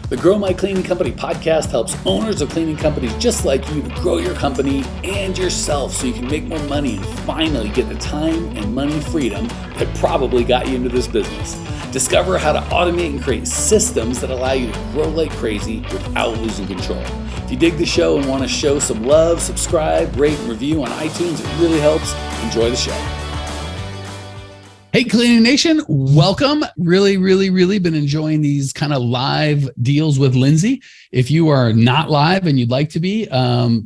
The Grow My Cleaning Company podcast helps owners of cleaning companies just like you to grow your company and yourself so you can make more money and finally get the time and money freedom that probably got you into this business. Discover how to automate and create systems that allow you to grow like crazy without losing control. If you dig the show and want to show some love, subscribe, rate, and review on iTunes. It really helps. Enjoy the show. Hey, Cleaning Nation, welcome. Really been enjoying these kind of live deals with Lindsay. If you are not live and you'd like to be,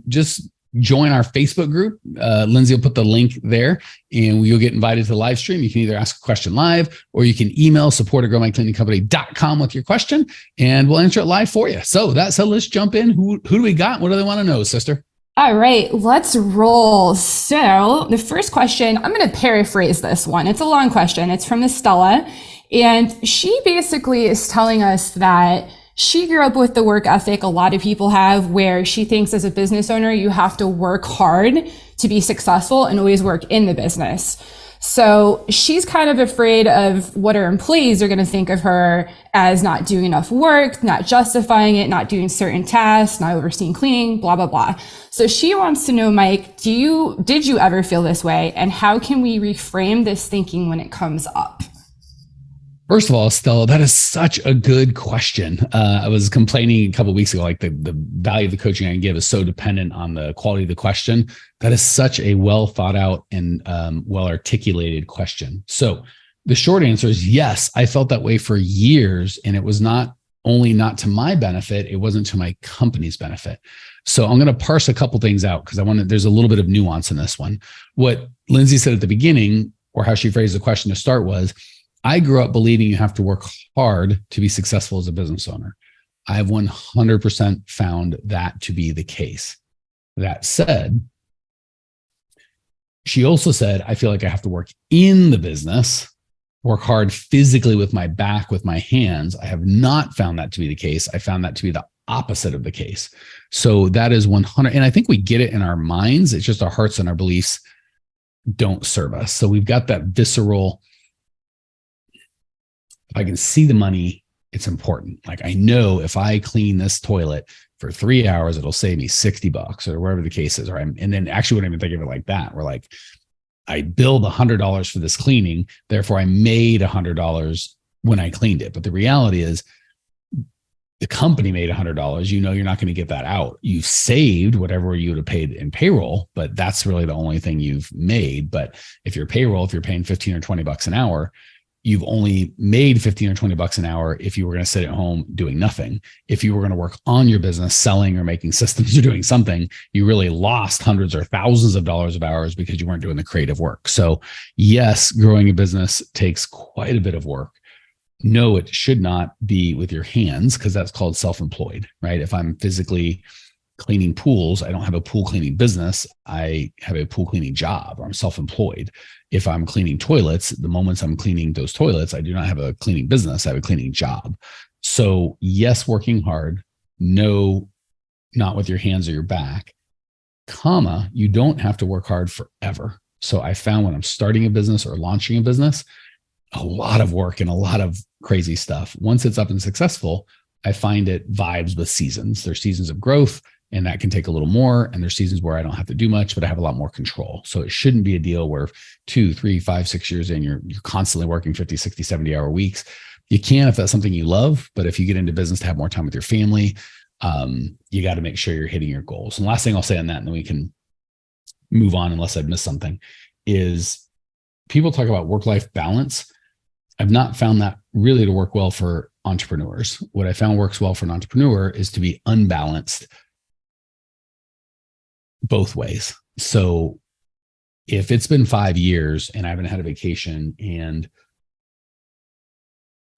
just join our Facebook group. Lindsay will put the link there and you'll get invited to the live stream. You can either ask a question live or you can email support@growmycleaningcompany.com with your question and we'll answer it live for you. So let's jump in. Who do we got? What do they want to know, sister? All right, let's roll. So the first question, I'm going to paraphrase this one. It's a long question. It's from Estella. And she basically is telling us that she grew up with the work ethic a lot of people have, where she thinks as a business owner, you have to work hard to be successful and always work in the business. So she's kind of afraid of what her employees are going to think of her as not doing enough work, not justifying it, not doing certain tasks, not overseeing cleaning, blah, blah, blah. So she wants to know, Mike, did you ever feel this way? And how can we reframe this thinking when it comes up? First of all, Stella, that is such a good question. I was complaining a couple of weeks ago, like the value of the coaching I can give is so dependent on the quality of the question. That is such a well thought out and well articulated question. So the short answer is yes, I felt that way for years. And it was not to my benefit, it wasn't to my company's benefit. So I'm going to parse a couple things out because there's a little bit of nuance in this one. What Lindsay said at the beginning, or how she phrased the question to start was, I grew up believing you have to work hard to be successful as a business owner. I've 100% found that to be the case. That said, she also said, I feel like I have to work in the business, work hard physically with my back, with my hands. I have not found that to be the case. I found that to be the opposite of the case. So that is 100. And I think we get it in our minds. It's just our hearts and our beliefs don't serve us. So we've got that visceral, if I can see the money, it's important. Like I know if I clean this toilet for 3 hours, it'll save me $60 or whatever the case is. And then actually wouldn't even think of it like that. We're like, I billed $100 for this cleaning. Therefore I made $100 when I cleaned it. But the reality is the company made $100. You know, you're not going to get that out. You've saved whatever you would have paid in payroll, but that's really the only thing you've made. But if you're paying $15 or $20 an hour, you've only made $15 or $20 an hour if you were going to sit at home doing nothing. If you were going to work on your business, selling or making systems or doing something, you really lost hundreds or thousands of dollars of hours because you weren't doing the creative work. So yes, growing a business takes quite a bit of work. No, it should not be with your hands because that's called self-employed, right? If I'm physically cleaning pools, I don't have a pool cleaning business. I have a pool cleaning job, or I'm self-employed. If I'm cleaning toilets, the moments I'm cleaning those toilets, I do not have a cleaning business. I have a cleaning job. So yes, working hard. No, not with your hands or your back, comma, you don't have to work hard forever. So I found when I'm starting a business or launching a business, a lot of work and a lot of crazy stuff. Once it's up and successful, I find it vibes with seasons. There's seasons of growth, and that can take a little more. And there's seasons where I don't have to do much, but I have a lot more control. So it shouldn't be a deal where 2, 3, 5, 6 years in, you're constantly working 50, 60, 70 hour weeks. You can if that's something you love, but if you get into business to have more time with your family, you got to make sure you're hitting your goals. And last thing I'll say on that, and then we can move on unless I've missed something, is people talk about work-life balance. I've not found that really to work well for entrepreneurs. What I found works well for an entrepreneur is to be unbalanced both ways. So if it's been 5 years and I haven't had a vacation and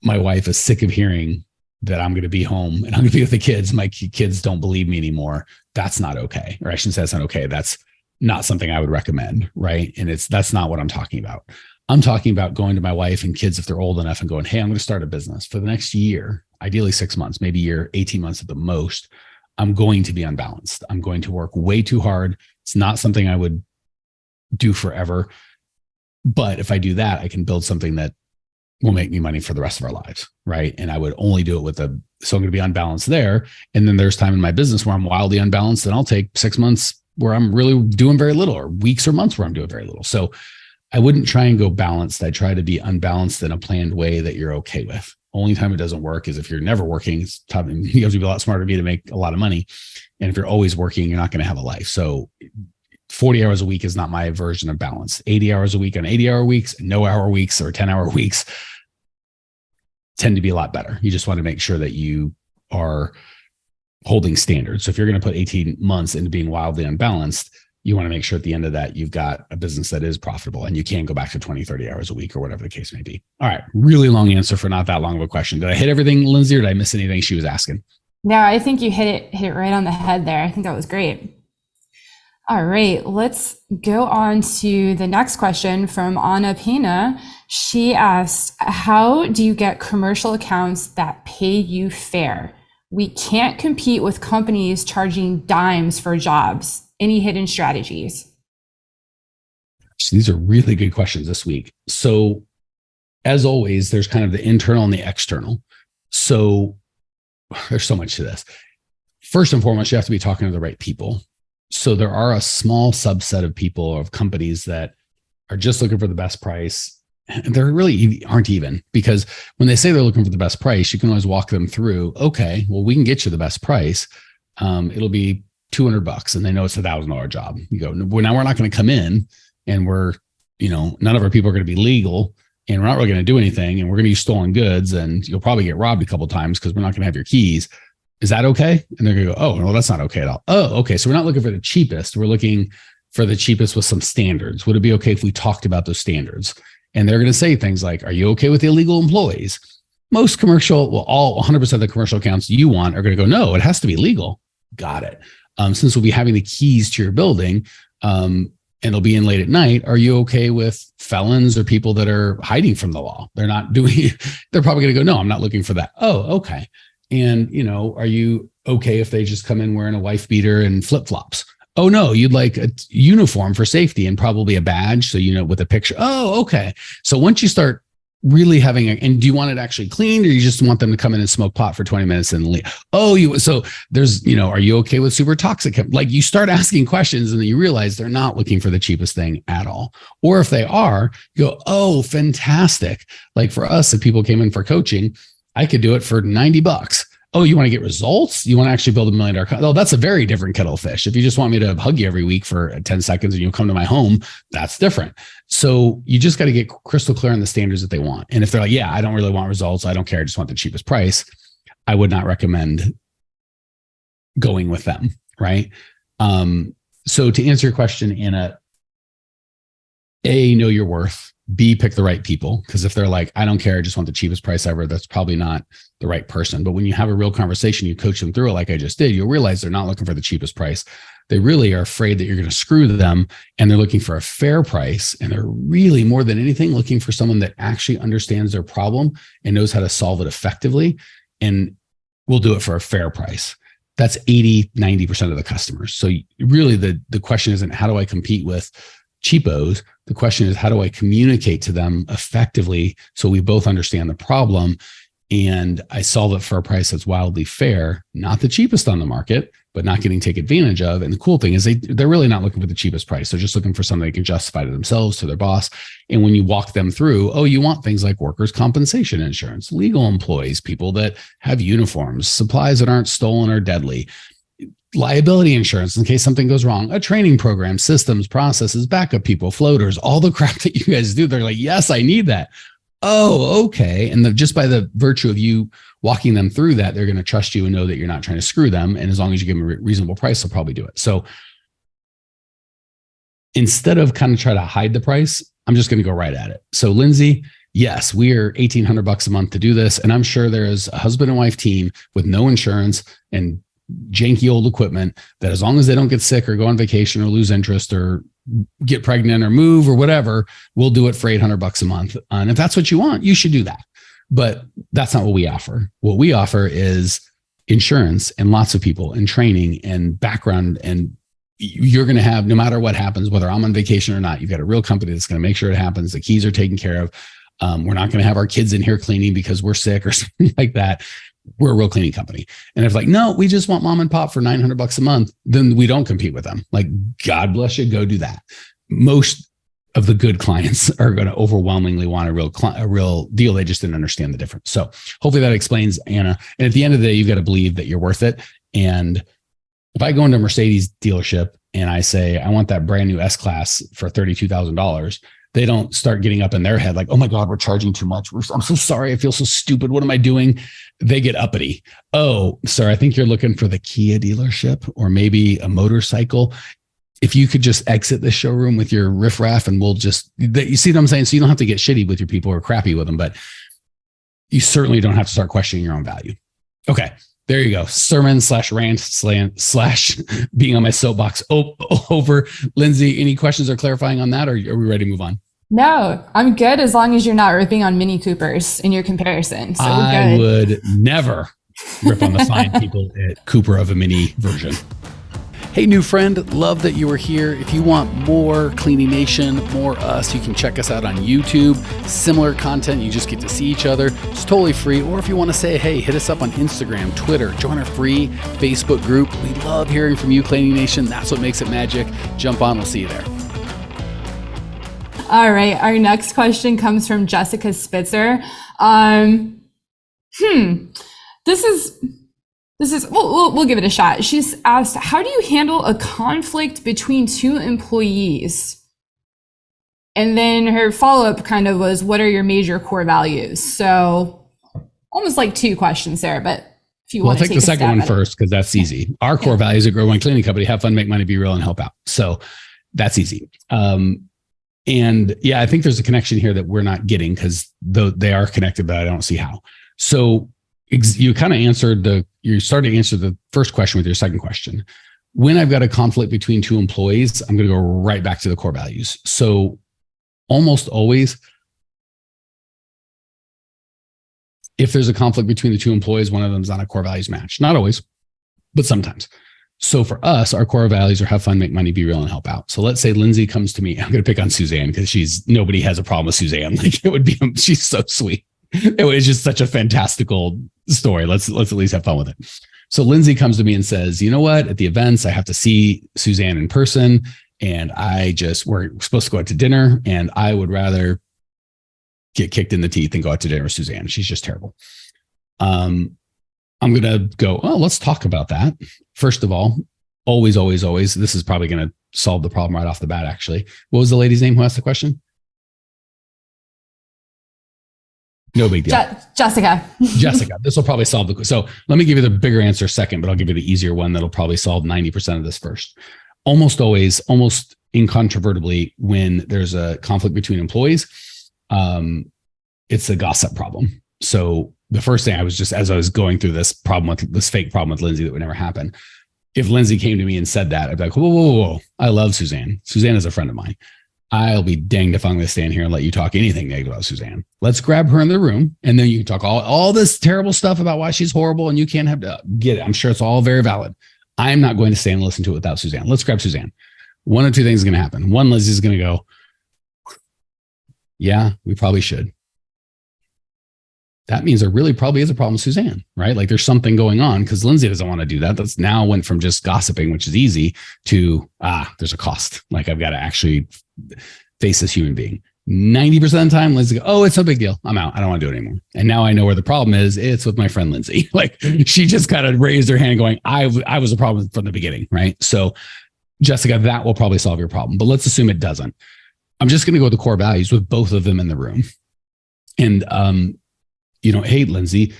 my wife is sick of hearing that I'm going to be home and I'm going to be with the kids, my kids don't believe me anymore, that's not okay. Or I shouldn't say that's not okay. That's not something I would recommend, right? And that's not what I'm talking about. I'm talking about going to my wife and kids if they're old enough and going, hey, I'm going to start a business for the next year, ideally 6 months, maybe a year, 18 months at the most. I'm going to be unbalanced. I'm going to work way too hard. It's not something I would do forever. But if I do that, I can build something that will make me money for the rest of our lives, right? And I would only do it with a So I'm going to be unbalanced there. And then there's time in my business where I'm wildly unbalanced, and I'll take 6 months where I'm really doing very little, or weeks or months where I'm doing very little. So I wouldn't try and go balanced. I try to be unbalanced in a planned way that you're okay with. Only time it doesn't work is if you're never working. It's tough. You have to be a lot smarter than me to make a lot of money. And if you're always working, you're not going to have a life. So 40 hours a week is not my version of balance. 80 hours a week on 80-hour weeks, no hour weeks or 10-hour weeks tend to be a lot better. You just want to make sure that you are holding standards. So if you're going to put 18 months into being wildly unbalanced, you want to make sure at the end of that, you've got a business that is profitable and you can go back to 20, 30 hours a week or whatever the case may be. All right. Really long answer for not that long of a question. Did I hit everything, Lindsay, or did I miss anything she was asking? No, I think you hit it right on the head there. I think that was great. All right, let's go on to the next question from Ana Pena. She asked, how do you get commercial accounts that pay you fair? We can't compete with companies charging dimes for jobs. Any hidden strategies? These are really good questions this week. So as always, there's kind of the internal and the external. So there's so much to this. First and foremost, you have to be talking to the right people. So there are a small subset of people or of companies that are just looking for the best price. And they really aren't even, because when they say they're looking for the best price, you can always walk them through, okay, well, we can get you the best price. It'll be $200 and they know it's $1,000 job. You go, well, now we're not going to come in and none of our people are going to be legal and we're not really going to do anything. And we're going to use stolen goods and you'll probably get robbed a couple of times because we're not going to have your keys. Is that okay? And they're going to go, oh, no, that's not okay at all. Oh, okay. So we're not looking for the cheapest. We're looking for the cheapest with some standards. Would it be okay if we talked about those standards? And they're going to say things like, are you okay with illegal employees? Most all 100% of the commercial accounts you want are going to go, no, it has to be legal. Got it. Since we'll be having the keys to your building and they'll be in late at night, are you okay with felons or people that are hiding from the law? They're probably going to go, no, I'm not looking for that. Oh, okay. And, are you okay if they just come in wearing a wife beater and flip-flops? Oh, no, you'd like a uniform for safety and probably a badge. So, with a picture. Oh, okay. So once you start really and do you want it actually cleaned or you just want them to come in and smoke pot for 20 minutes and leave? Oh, so there's, are you okay with super toxic? Like you start asking questions and then you realize they're not looking for the cheapest thing at all. Or if they are, you go, oh, fantastic. Like for us, if people came in for coaching, I could do it for $90. Oh, you want to get results? You want to actually build $1 million? Oh, that's a very different kettle of fish. If you just want me to hug you every week for 10 seconds and you'll come to my home, that's different. So you just got to get crystal clear on the standards that they want. And if they're like, yeah, I don't really want results, I don't care, I just want the cheapest price, I would not recommend going with them, right? So to answer your question, Anna, A, know your worth. B, pick the right people. Because if they're like, I don't care, I just want the cheapest price ever, that's probably not the right person. But when you have a real conversation, you coach them through it like I just did, you'll realize they're not looking for the cheapest price. They really are afraid that you're going to screw them and they're looking for a fair price. And they're really, more than anything, looking for someone that actually understands their problem and knows how to solve it effectively and will do it for a fair price. That's 80, 90% of the customers. So really the question isn't how do I compete with cheapos? The question is, how do I communicate to them effectively so we both understand the problem and I solve it for a price that's wildly fair, not the cheapest on the market, but not getting taken advantage of. And the cool thing is they're really not looking for the cheapest price. They're just looking for something they can justify to themselves, to their boss. And when you walk them through, oh, you want things like workers' compensation insurance, legal employees, people that have uniforms, supplies that aren't stolen or deadly, liability insurance in case something goes wrong, a training program, systems, processes, backup people, floaters, all the crap that you guys do. They're like, yes, I need that. Oh, okay. And just by the virtue of you walking them through that, they're going to trust you and know that you're not trying to screw them. And as long as you give them a reasonable price, they'll probably do it. So instead of kind of try to hide the price, I'm just going to go right at it. So Lindsay, yes, we are $1,800 a month to do this. And I'm sure there is a husband and wife team with no insurance and janky old equipment that as long as they don't get sick or go on vacation or lose interest or get pregnant or move or whatever, we'll do it for $800 a month. And if that's what you want, you should do that. But that's not what we offer. What we offer is insurance and lots of people and training and background. And you're going to have, no matter what happens, whether I'm on vacation or not, you've got a real company that's going to make sure it happens. The keys are taken care of. We're not going to have our kids in here cleaning because we're sick or something like that. we're a real cleaning company. And if like, no, we just want mom and pop for $900 a month, then we don't compete with them. Like, God bless you, go do that. Most of the good clients are going to overwhelmingly want a real deal. They just didn't understand the difference. So hopefully that explains, Anna. And at the end of the day, you've got to believe that you're worth it. And if I go into a Mercedes dealership and I say, I want that brand new S-Class for $32,000, they don't start getting up in their head like, oh my God, we're charging too much. I'm so sorry. I feel so stupid. What am I doing? They get uppity. Oh, sir, I think you're looking for the Kia dealership or maybe a motorcycle. If you could just exit the showroom with your riffraff and we'll just, you see what I'm saying? So you don't have to get shitty with your people or crappy with them, but you certainly don't have to start questioning your own value. Okay. There you go. Sermon / rant / being on my soapbox over. Lindsay, any questions or clarifying on that, or are we ready to move on? No, I'm good as long as you're not ripping on Mini Coopers in your comparison. So I would never rip on the fine people at Cooper of a Mini version. Hey, new friend, love that you were here. If you want more Cleaning Nation, more us, you can check us out on YouTube. Similar content, you just get to see each other. It's totally free. Or if you want to say, hey, hit us up on Instagram, Twitter, join our free Facebook group. We love hearing from you, Cleaning Nation. That's what makes it magic. Jump on, we'll see you there. All right, our next question comes from Jessica Spitzer. We'll give it a shot. She's asked, how do you handle a conflict between two employees? And then her follow-up kind of was, what are your major core values? So almost like two questions there, but if you want to take the second one first, because that's easy. Our core values at Grow One Cleaning Company: have fun, make money, be real, and help out. So that's easy. And yeah, I think there's a connection here that we're not getting, because though they are connected, but I don't see how. So you kind of you started to answer the first question with your second question. When I've got a conflict between two employees, I'm going to go right back to the core values. So almost always, if there's a conflict between the two employees, one of them's on a core values match. Not always, but sometimes. So for us, our core values are have fun, make money, be real, and help out. So let's say Lindsay comes to me. I'm going to pick on Suzanne because nobody has a problem with Suzanne. Like, it would be, she's so sweet. It was just such a fantastical story. Let's at least have fun with it. So Lindsay comes to me and says, you know what? At the events, I have to see Suzanne in person. And we're supposed to go out to dinner. And I would rather get kicked in the teeth than go out to dinner with Suzanne. She's just terrible. I'm going to go, well, let's talk about that. First of all, always, this is probably going to solve the problem right off the bat, actually. What was the lady's name who asked the question? No big deal. Jessica. Jessica. This will probably solve so let me give you the bigger answer second, but I'll give you the easier one that'll probably solve 90% of this first. Almost always, almost incontrovertibly, when there's a conflict between employees, it's a gossip problem. So the first thing as I was going through this fake problem with Lindsay that would never happen. If Lindsay came to me and said that, I'd be like, whoa. I love Suzanne. Suzanne is a friend of mine. I'll be danged if I'm going to stand here and let you talk anything negative about Suzanne. Let's grab her in the room, and then you can talk all this terrible stuff about why she's horrible and you can't have to get it. I'm sure it's all very valid. I'm not going to stand and listen to it without Suzanne. Let's grab Suzanne. One of two things is going to happen. One, Lizzie's going to go, yeah, we probably should. That means there really probably is a problem with Suzanne, right? Like, there's something going on because Lindsay doesn't want to do that. That's now went from just gossiping, which is easy, to, there's a cost. Like, I've got to actually face this human being. 90% of the time, Lindsay goes, oh, it's no big deal. I'm out. I don't want to do it anymore. And now I know where the problem is. It's with my friend Lindsay. Like, she just kind of raised her hand going, I was a problem from the beginning, right? So Jessica, that will probably solve your problem, but let's assume it doesn't. I'm just going to go with the core values with both of them in the room. And, hey, Lindsay,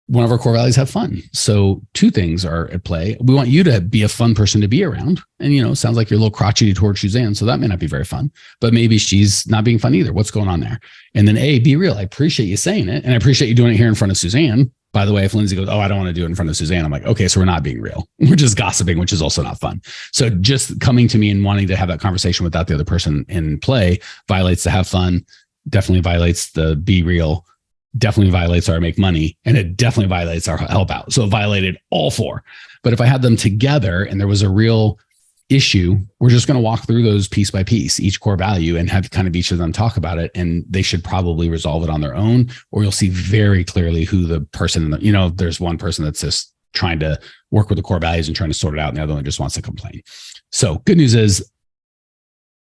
one of our core values, have fun. So two things are at play. We want you to be a fun person to be around. And, it sounds like you're a little crotchety towards Suzanne. So that may not be very fun, but maybe she's not being fun either. What's going on there? And then be real. I appreciate you saying it. And I appreciate you doing it here in front of Suzanne. By the way, if Lindsay goes, oh, I don't want to do it in front of Suzanne, I'm like, okay, so we're not being real. We're just gossiping, which is also not fun. So just coming to me and wanting to have that conversation without the other person in play violates the have fun, definitely violates the be real, definitely violates our make money, and it definitely violates our help out. So it violated all four. But if I had them together and there was a real issue, we're just going to walk through those piece by piece, each core value, and have kind of each of them talk about it. And they should probably resolve it on their own, or you'll see very clearly who the person, there's one person that's just trying to work with the core values and trying to sort it out, and the other one just wants to complain. So good news is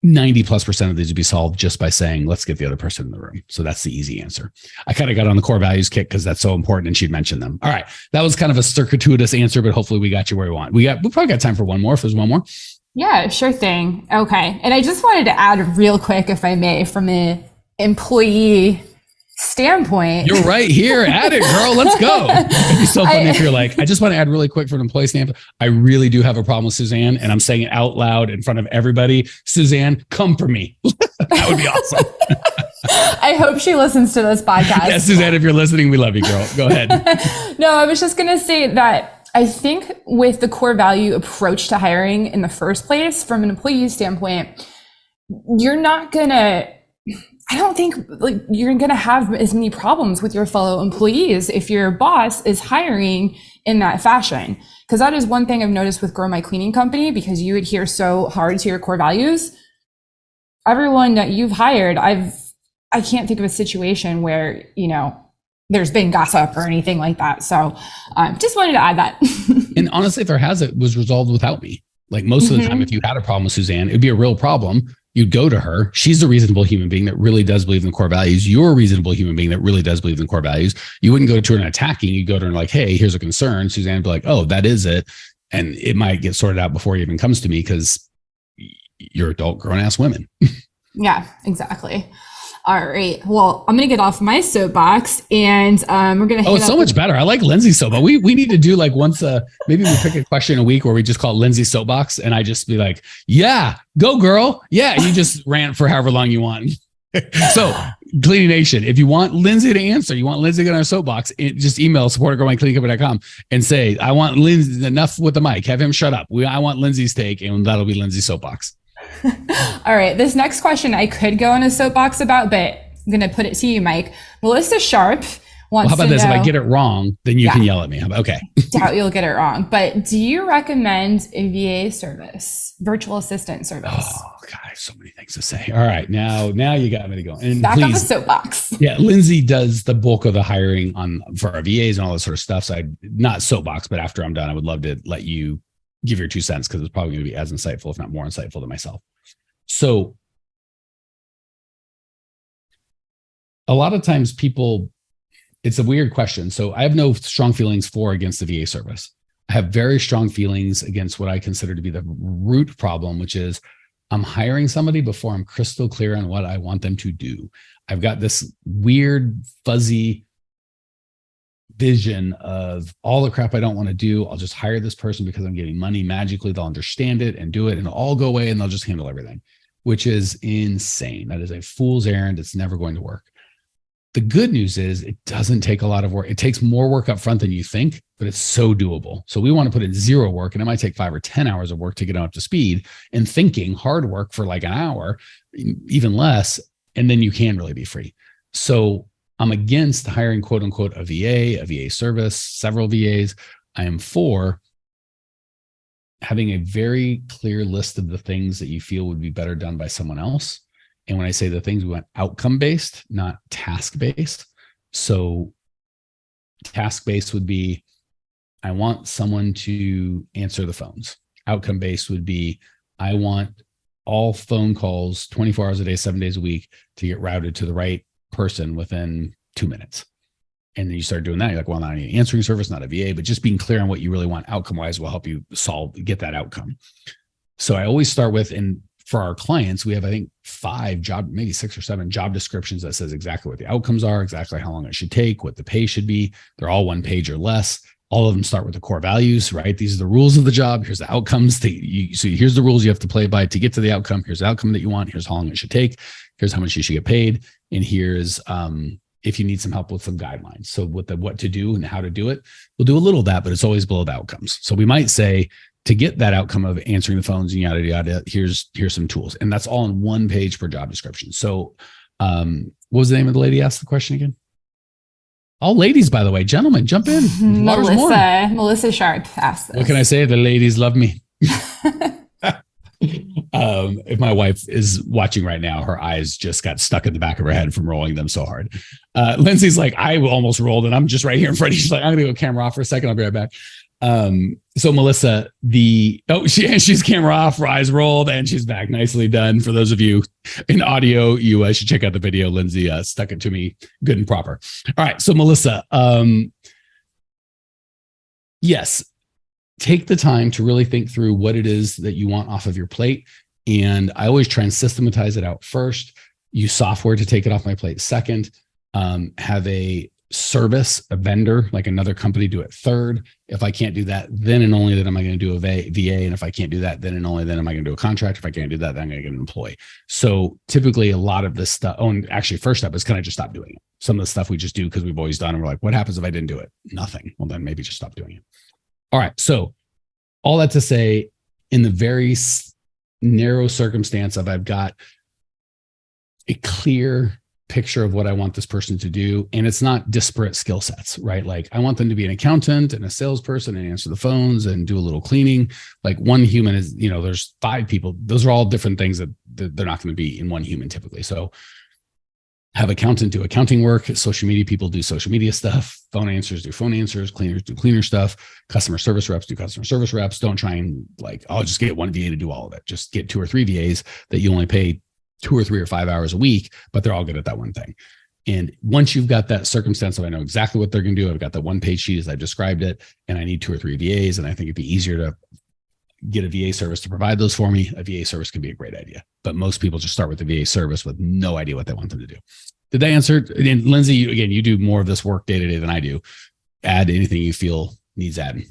90+% of these would be solved just by saying, let's get the other person in the room. So that's the easy answer. I kind of got on the core values kick because that's so important, and she'd mentioned them. All right. That was kind of a circuitous answer, but hopefully we got you where we want. We probably got time for one more, if there's one more. Yeah, sure thing. Okay. And I just wanted to add real quick, if I may, from an employee standpoint. You're right here. Add it, girl. Let's go. It'd be so funny if you're like, I just want to add really quick from an employee standpoint. I really do have a problem with Suzanne, and I'm saying it out loud in front of everybody. Suzanne, come for me. That would be awesome. I hope she listens to this podcast. Yes, Suzanne, if you're listening, we love you, girl. Go ahead. No, I was just going to say that I think with the core value approach to hiring in the first place, from an employee standpoint, you're not going to, I don't think you're going to have as many problems with your fellow employees if your boss is hiring in that fashion. Because that is one thing I've noticed with Grow My Cleaning Company, because you adhere so hard to your core values. Everyone that you've hired, I can't think of a situation where, there's been gossip or anything like that. So just wanted to add that. And honestly, if there has, it was resolved without me. Like most of the time, if you had a problem with Suzanne, it'd be a real problem. You'd go to her. She's a reasonable human being that really does believe in the core values. You're a reasonable human being that really does believe in the core values. You wouldn't go to her and attacking. You'd go to her and like, hey, here's a concern. Suzanne would be like, oh, that is it. And it might get sorted out before it even comes to me because you're adult, grown-ass women. Yeah, exactly. All right. Well, I'm going to get off my soapbox, and we're going to. Oh, it's so much better. I like Lindsay's soapbox. We need to do like once maybe we pick a question a week where we just call it Lindsay's soapbox, and I just be like, yeah, go girl. Yeah. You just rant for however long you want. So Cleaning Nation, if you want Lindsay to answer, you want Lindsay to get on our soapbox, just email support@growmycleaningcompany.com and say, I want Lindsay, enough with the mic. Have him shut up. I want Lindsay's take, and that'll be Lindsay's soapbox. All right. This next question I could go on a soapbox about, but I'm going to put it to you, Mike. Melissa Sharp wants how about to this? know, If I get it wrong, then you can yell at me. Okay. Doubt you'll get it wrong. But do you recommend a VA service, virtual assistant service? Oh, God, I have so many things to say. All right. Now you got me to go. And back please, on the soapbox. Yeah. Lindsay does the bulk of the hiring for our VAs and all that sort of stuff. So not soapbox, but after I'm done, I would love to let you give your 2 cents, because it's probably going to be as insightful, if not more insightful, than myself. So a lot of times it's a weird question. So I have no strong feelings for or against the VA service. I have very strong feelings against what I consider to be the root problem, which is I'm hiring somebody before I'm crystal clear on what I want them to do. I've got this weird, fuzzy vision of all the crap I don't want to do. I'll just hire this person because I'm getting money. Magically, they'll understand it and do it, and it'll all go away, and they'll just handle everything, which is insane. That is a fool's errand. It's never going to work. The good news is it doesn't take a lot of work. It takes more work up front than you think, but it's so doable. So we want to put in zero work, and it might take 5 or 10 hours of work to get them up to speed, and thinking hard work for like an hour, even less, and then you can really be free. So I'm against hiring, quote unquote, a VA service, several VAs. I am for having a very clear list of the things that you feel would be better done by someone else. And when I say the things, we want outcome-based, not task-based. So task-based would be, I want someone to answer the phones. Outcome-based would be, I want all phone calls 24 hours a day, 7 days a week to get routed to the right person within 2 minutes. And then you start doing that. You're like, well, not an answering service, not a VA, but just being clear on what you really want outcome-wise will help you get that outcome. So I always start with, and for our clients, we have, I think, 6 or 7 job descriptions that says exactly what the outcomes are, exactly how long it should take, what the pay should be. They're all 1 page or less. All of them start with the core values, right? These are the rules of the job. Here's the outcomes. So here's the rules you have to play by to get to the outcome. Here's the outcome that you want. Here's how long it should take. Here's how much you should get paid. And here's if you need some help with some guidelines. So with what to do and how to do it, we'll do a little of that, but it's always below the outcomes. So we might say, to get that outcome of answering the phones and yada, yada, here's some tools. And that's all in 1 page per job description. So what was the name of the lady asked the question again? All ladies, by the way, gentlemen, jump in. Melissa Sharp asked this. What can I say? The ladies love me. If my wife is watching right now, her eyes just got stuck in the back of her head from rolling them so hard. Lindsay's like, I almost rolled and I'm just right here in front of you. She's like, I'm going to go camera off for a second. I'll be right back. So Melissa, she's camera off, her eyes rolled, and she's back. Nicely done. For those of you in audio, you should check out the video. Lindsay stuck it to me good and proper. All right. So Melissa, yes, take the time to really think through what it is that you want off of your plate. And I always try and systematize it out first, use software to take it off my plate second, have a service, a vendor, like another company, do it third. If I can't do that, then and only then am I going to do a VA. And if I can't do that, then and only then am I going to do a contract. If I can't do that, then I'm going to get an employee. So typically a lot of this stuff, and actually first step is, can I just stop doing it? Some of the stuff we just do because we've always done, and we're like, what happens if I didn't do it? Nothing. Well, then maybe just stop doing it. All right. So all that to say, in the very narrow circumstance of I've got a clear picture of what I want this person to do. And it's not disparate skill sets, right? Like I want them to be an accountant and a salesperson and answer the phones and do a little cleaning. Like one human is, there's 5 people. Those are all different things that they're not going to be in one human typically. So have accountant do accounting work, social media people do social media stuff, phone answers do phone answers, cleaners do cleaner stuff, customer service reps do customer service reps. Don't try and I'll just get one VA to do all of it. Just get 2 or 3 VAs that you only pay 2 or 3 or 5 hours a week, but they're all good at that one thing. And once you've got that circumstance of I know exactly what they're going to do, I've got that one page sheet as I've described it, and I need 2 or 3 VAs, and I think it'd be easier to get a VA service to provide those for me. A VA service can be a great idea, but most people just start with the VA service with no idea what they want them to do. Did they answer? And Lindsay, you do more of this work day to day than I do. Add anything you feel needs adding.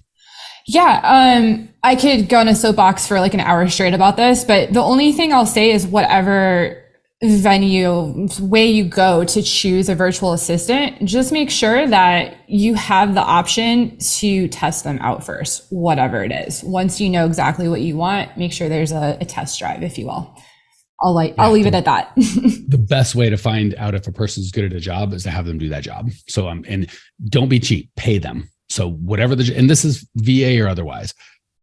Yeah, I could go on a soapbox for like an hour straight about this, but the only thing I'll say is whatever way you go to choose a virtual assistant, just make sure that you have the option to test them out first, whatever it is. Once you know exactly what you want, make sure there's a test drive, if you will. I'll leave it at that. The best way to find out if a person's good at a job is to have them do that job. So, and don't be cheap, pay them. So whatever and this is VA or otherwise,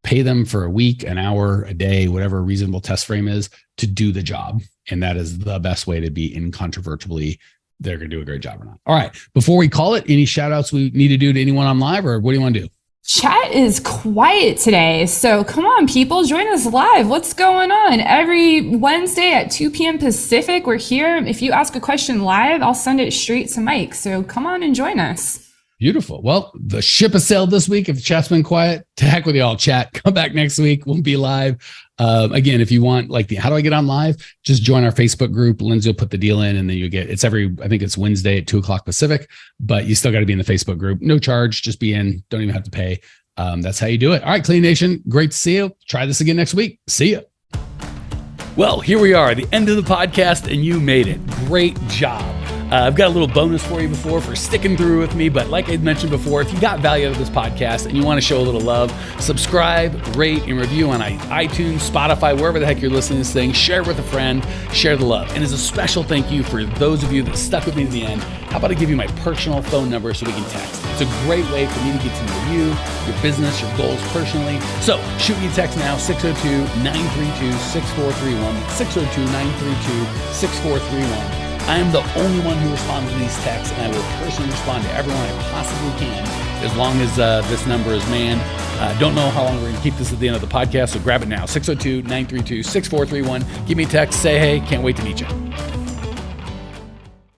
pay them for a week, an hour, a day, whatever a reasonable test frame is to do the job. And that is the best way to be incontrovertibly, they're going to do a great job or not. All right. Before we call it, any shout outs we need to do to anyone on live, or what do you want to do? Chat is quiet today. So come on, people, join us live. What's going on? Every Wednesday at 2 p.m. Pacific, we're here. If you ask a question live, I'll send it straight to Mike. So come on and join us. Beautiful. Well, the ship has sailed this week. If the chat's been quiet, to heck with y'all, chat. Come back next week. We'll be live. Again, if you want, how do I get on live? Just join our Facebook group. Lindsay will put the deal in, and then I think it's Wednesday at 2:00 Pacific, but you still got to be in the Facebook group. No charge. Just be in. Don't even have to pay. That's how you do it. All right, Clean Nation. Great to see you. Try this again next week. See ya. Well, here we are, the end of the podcast, and you made it. Great job. I've got a little bonus for you for sticking through with me. But like I mentioned before, if you got value out of this podcast and you want to show a little love, subscribe, rate, and review on iTunes, Spotify, wherever the heck you're listening to this thing. Share it with a friend. Share the love. And as a special thank you for those of you that stuck with me to the end, how about I give you my personal phone number so we can text? It's a great way for me to get to know you, your business, your goals personally. So shoot me a text now, 602-932-6431, 602-932-6431. I am the only one who responds to these texts, and I will personally respond to everyone I possibly can as long as this number is manned. Don't know how long we're going to keep this at the end of the podcast, so grab it now, 602-932-6431. Give me a text, say hey, can't wait to meet you.